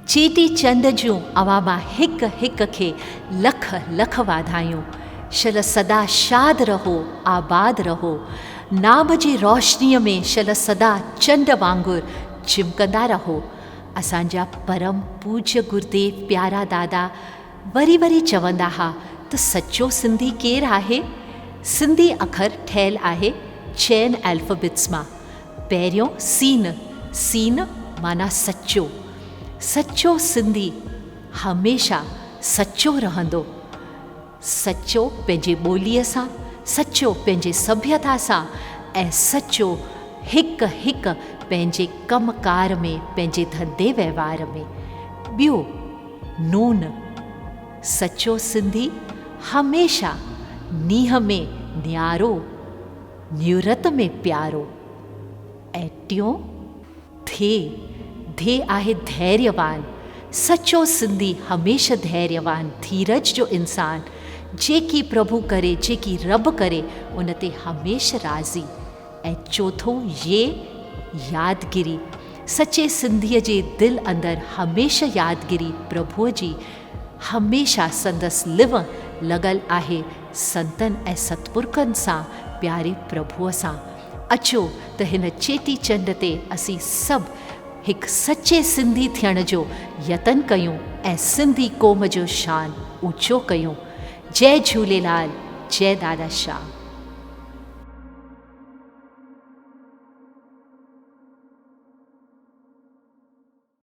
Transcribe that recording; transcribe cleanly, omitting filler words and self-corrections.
चेटी चंड जूं अवां मां हिक हिक खे लख लख वाधायूं। शल सदा शाद रहो, आबाद रहो। नाम जी रोशनीअ में शल सदा चंड वांगुरु चिमकंदा रहो। असांजा परम पूज्य गुरुदेव प्यारा दादा वरी वरी चवंदा हुआ त सचो सिंधी केरु आहे? सिंधी अखर ठहियलु आहे 6 अल्फ़ाबेट्स मां। पहिरियों सीन, सीन माना सचो। सचो सिंधी हमेशा सचो रहंदो। सचो पंहिंजे ॿोलीअ सां, सचो पंहिंजे सभ्यता सां ऐं सचो हिक हिक पंहिंजे कमकार में, पंहिंजे धंधे वहिंवार में। ॿियो नून, सचो सिंधी हमेशा नीह में न्यारो, न्यूरत में प्यारो। ऐं टियों थे आहे धैर्यवान। सचो सिंधी हमेशा धैर्यवान, धीरज जो इंसान, जेकी प्रभु करे, जेकी रब करे उन ते हमेशा राज़ी। ऐं चौथों ये यादगिरी। सचे सिंधीअ जे दिलि अंदरि हमेशा यादगिरी प्रभुअ जी हमेशा संदसि लिव लॻल आहे संतनि ऐं सतपुरखनि सां, प्यारे प्रभुअ सां। अचो त हिन चेटी चंड ते असीं सभु हिकु सचे सिंधी थियण जो यतन कयूं ऐं सिंधी क़ौम जो शान ऊचो कयूं। जय झूलेलाल, जय दादा शाह।